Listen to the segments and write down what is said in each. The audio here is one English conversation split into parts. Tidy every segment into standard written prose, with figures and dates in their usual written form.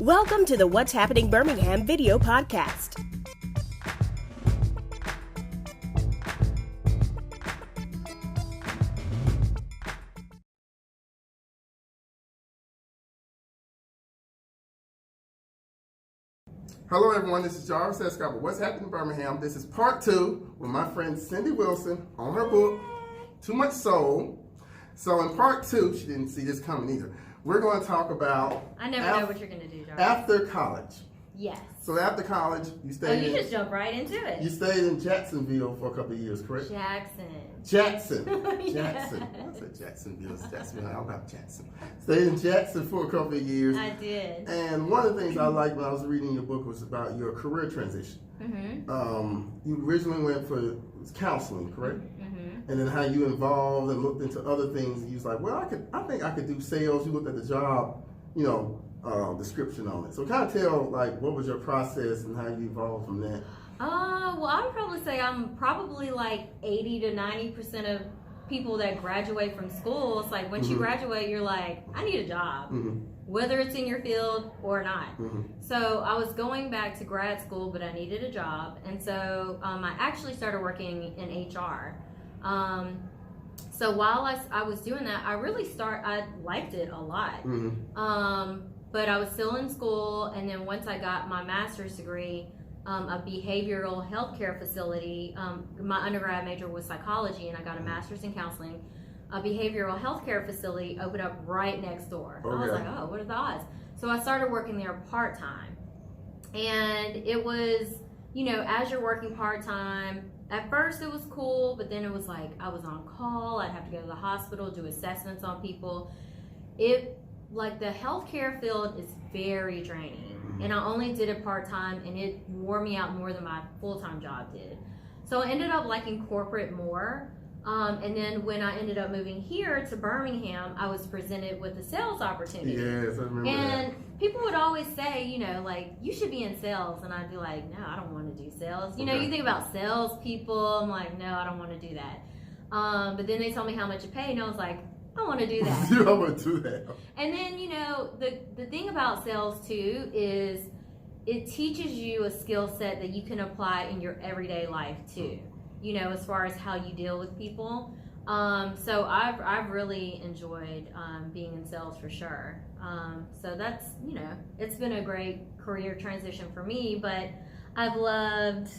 Welcome to the What's Happening Birmingham video podcast. Hello everyone, this is Jarvis Escott with What's Happening in Birmingham. This is part 2 with my friend Cindy Wilson on her book, Too Much Soul. So in part 2, she didn't see this coming either, we're going to talk about... I never know what you're going to do, Jarvis. After college. Yes. So after college, you stayed you just jump right into it. You stayed in Jacksonville for a couple of years, correct? Jackson. Jackson. I said Jacksonville. It's Jacksonville. I'm not Jackson. Stayed in Jackson for a couple of years. I did. And one of the things I liked when I was reading your book was about your career transition. Mm-hmm. You originally went for counseling, correct? Mm-hmm. And then how you evolved and looked into other things. And you was like, well, I think I could do sales. You looked at the job, description on it. So kind of tell, like, what was your process and how you evolved from that? Well, I would probably say I'm probably like 80 to 90% of people that graduate from school. It's like once you graduate, you're like, I need a job, whether it's in your field or not. So I was going back to grad school, but I needed a job. And so I actually started working in HR. So while I was doing that, I liked it a lot. But I was still in school, and then once I got my master's degree, a behavioral healthcare facility, my undergrad major was psychology, and I got a master's in counseling. A behavioral healthcare facility opened up right next door. Okay. I was like, oh, what are the odds? So I started working there part-time. And it was, as you're working part-time, at first it was cool, but then it was like I was on call. I'd have to go to the hospital, do assessments on people. Like the healthcare field is very draining, and I only did it part-time, and it wore me out more than my full-time job did. So I ended up liking corporate more. And then when I ended up moving here to Birmingham, I was presented with a sales opportunity. Yes, I remember and people would always say, you should be in sales. And I'd be like, no, I don't want to do sales. You think about sales people. I'm like, no, I don't want to do that. But then they told me how much it paid, and I was like, I want to do that. I want to do that. And then, the thing about sales too is it teaches you a skill set that you can apply in your everyday life too. As far as how you deal with people. So I've really enjoyed being in sales for sure. So that's, it's been a great career transition for me, but I've loved,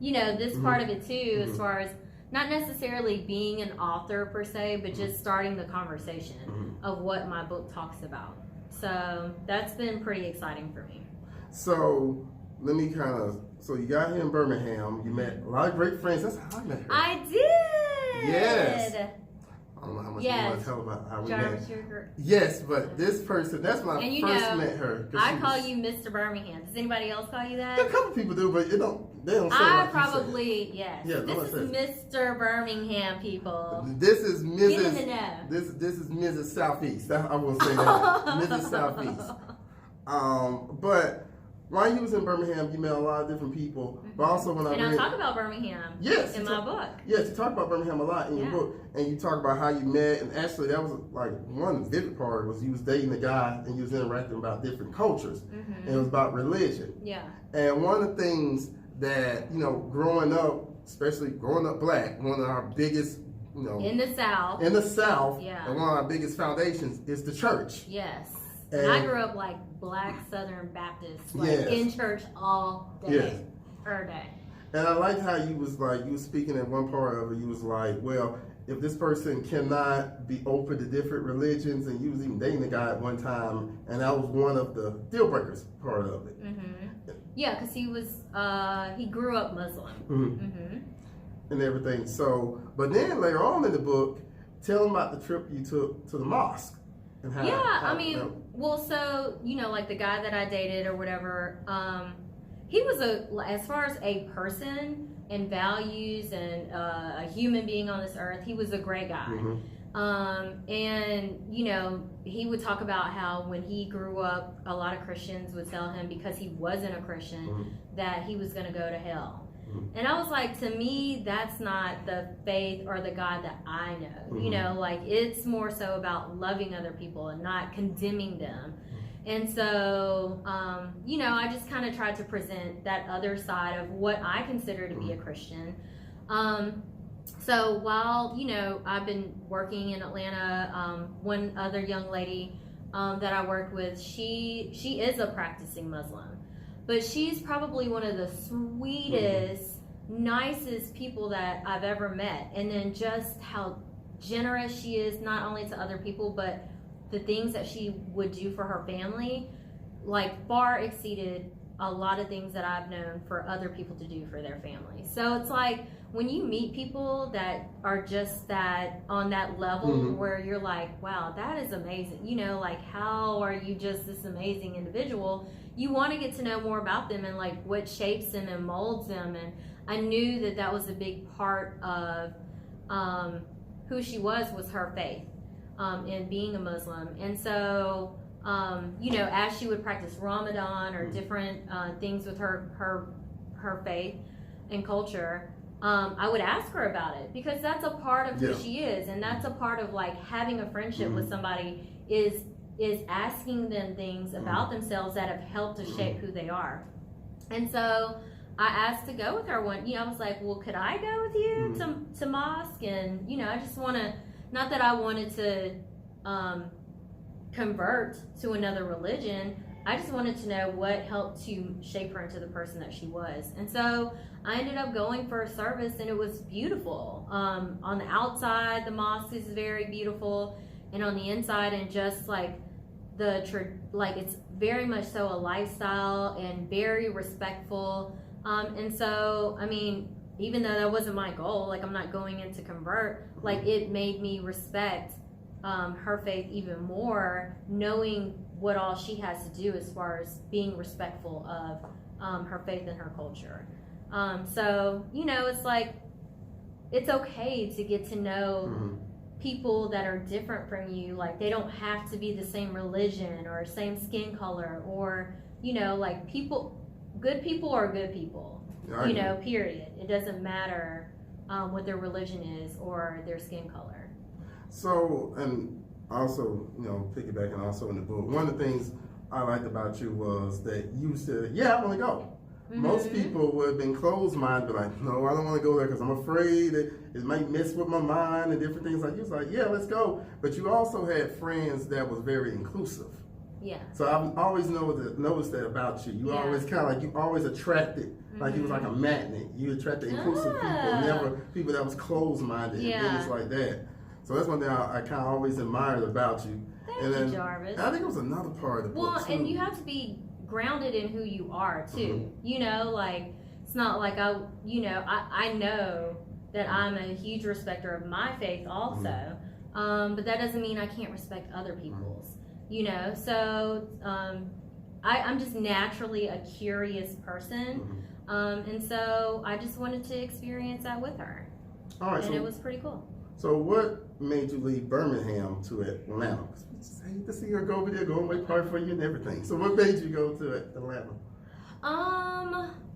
this part of it too, as far as not necessarily being an author per se, but just starting the conversation of what my book talks about. So that's been pretty exciting for me. So let me so you got here in Birmingham, you met a lot of great friends. That's how I met her. I did! Yes. I don't know how much you want to tell about how we met. Yes, but this person, that's when I first met her. I call you Mr. Birmingham. Does anybody else call you that? Yeah, a couple people do, but they don't say it like probably, yes. Yeah, this is Mr. Birmingham, people. This is Mrs. Get in the know. This is Mrs. Southeast. I will say that. Mrs. Southeast. But while you was in Birmingham, you met a lot of different people. But also when I talk about Birmingham in my book. Yes, you talk about Birmingham a lot in your book. And you talk about how you met. And actually, that was like one vivid part was you was dating a guy and you was interacting about different cultures. And it was about religion. Yeah. And one of the things that, growing up, especially growing up black, one of our biggest, in the South. Yeah. And one of our biggest foundations is the church. Yes. And I grew up like Black Southern Baptist, in church all day, every day. And I liked how you was speaking at one part of it, you was like, well, if this person cannot be open to different religions, and you was even dating a guy at one time, and that was one of the deal breakers part of it. Yeah, because he grew up Muslim. And everything. So, but then later on in the book, tell him about the trip you took to the mosque. And how, like the guy that I dated or whatever, he was as far as a person and values and a human being on this earth, he was a great guy. And he would talk about how when he grew up, a lot of Christians would tell him because he wasn't a Christian that he was going to go to hell. And I was like, to me, that's not the faith or the God that I know. You know, like it's more so about loving other people and not condemning them. And so, I just kind of tried to present that other side of what I consider to be a Christian. So while, I've been working in Atlanta, one other young lady that I worked with, she is a practicing Muslim, but she's probably one of the sweetest, nicest people that I've ever met. And then just how generous she is, not only to other people, but the things that she would do for her family, like far exceeded a lot of things that I've known for other people to do for their family. So it's like when you meet people that are just that on that level where you're like, wow, that is amazing. Like, how are you just this amazing individual? You want to get to know more about them and like what shapes them and molds them. And I knew that was a big part of who she was her faith in being a Muslim. And so, as she would practice Ramadan or different things with her faith and culture, I would ask her about it, because that's a part of who she is, and that's a part of like having a friendship with somebody is asking them things about themselves that have helped to shape who they are. And so I asked to go with her one. I was like, well, could I go with you to mosque? And I just want to, not that I wanted to convert to another religion. I just wanted to know what helped to shape her into the person that she was. And so I ended up going for a service, and it was beautiful. On the outside, the mosque is very beautiful, and on the inside, and just like it's very much so a lifestyle and very respectful. And so, I mean, even though that wasn't my goal, like I'm not going in to convert, like it made me respect her faith even more, knowing what all she has to do as far as being respectful of her faith and her culture. So, it's like, it's okay to get to know people that are different from you. Like, they don't have to be the same religion or same skin color, or, like good people are good people, period. It doesn't matter what their religion is or their skin color. So, and also, piggybacking also in the book, one of the things I liked about you was that you said, yeah, I want to go. Most people would have been closed-minded, be like, no, I don't want to go there because I'm afraid it might mess with my mind and different things. Like, you was like, yeah, let's go. But you also had friends that was very inclusive. Yeah. So I've always noticed that about you. You always kind of like, you always attracted, like you was like a magnet. You attracted inclusive people, never people that was closed-minded and things like that. So that's one thing I kind of always admired about you. Thank you, Jarvis. I think it was another part of the book, too. And you have to be grounded in who you are, too. Like, it's not like I know that I'm a huge respecter of my faith also. But that doesn't mean I can't respect other people's, So I'm just naturally a curious person. And so I just wanted to experience that with her. All right, and it was pretty cool. So what made you leave Birmingham to Atlanta? We just hate to see her go over there, go away party for you and everything. So what made you go to Atlanta?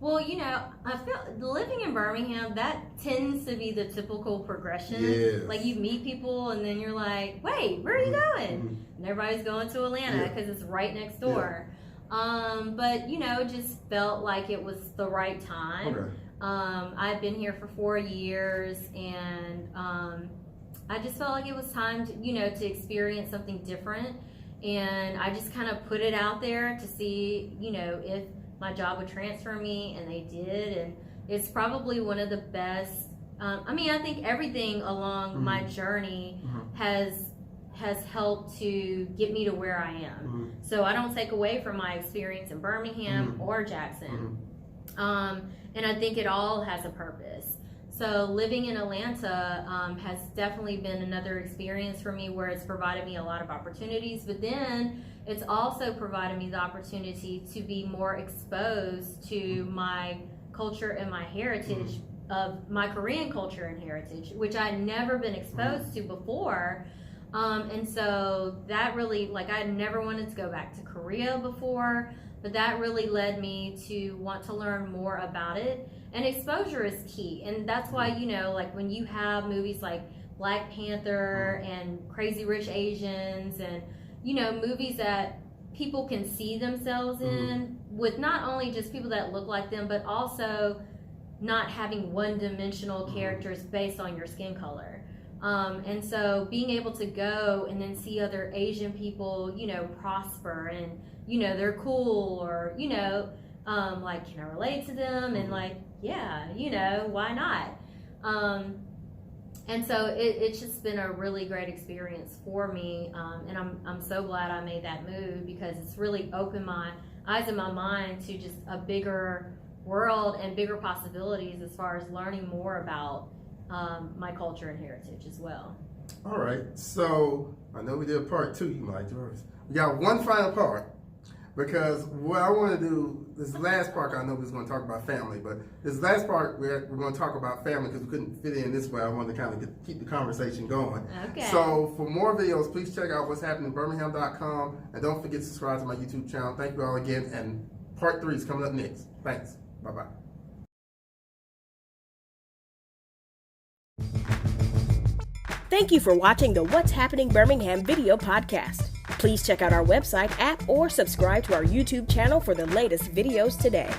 Well, I feel living in Birmingham, that tends to be the typical progression. Yes. Like, you meet people and then you're like, wait, where are you going? And everybody's going to Atlanta because it's right next door. But, it just felt like it was the right time. Okay. I've been here for 4 years, and I just felt like it was time to, to experience something different. And I just kind of put it out there to see, if my job would transfer me, and they did. And it's probably one of the best. I think everything along my journey has helped to get me to where I am. So I don't take away from my experience in Birmingham or Jackson. And I think it all has a purpose. So living in Atlanta has definitely been another experience for me, where it's provided me a lot of opportunities, but then it's also provided me the opportunity to be more exposed to my culture and my heritage, of my Korean culture and heritage, which I'd never been exposed to before. And so that really, like, I never wanted to go back to Korea before, but that really led me to want to learn more about it. And exposure is key. And that's why, like, when you have movies like Black Panther and Crazy Rich Asians, and, movies that people can see themselves in, with not only just people that look like them, but also not having one-dimensional characters based on your skin color. And so being able to go and then see other Asian people, you know, prosper and, you know, they're cool, or, you know, like, can I relate to them? And like, yeah, you know, why not? And so it's just been a really great experience for me. And I'm so glad I made that move, because it's really opened my eyes and my mind to just a bigger world and bigger possibilities as far as learning more about my culture and heritage as well. All right, so I know we did part 2, you like yours. We got one final part, because what I want to do, this last part, I know we was going to talk about family, but this last part, we're going to talk about family because we couldn't fit in this way. I wanted to kind of keep the conversation going. Okay. So for more videos, please check out what's happening at Birmingham.com, and don't forget to subscribe to my YouTube channel. Thank you all again, and part 3 is coming up next. Thanks. Bye-bye. Thank you for watching the What's Happening Birmingham video podcast. Please check out our website, app, or subscribe to our YouTube channel for the latest videos today.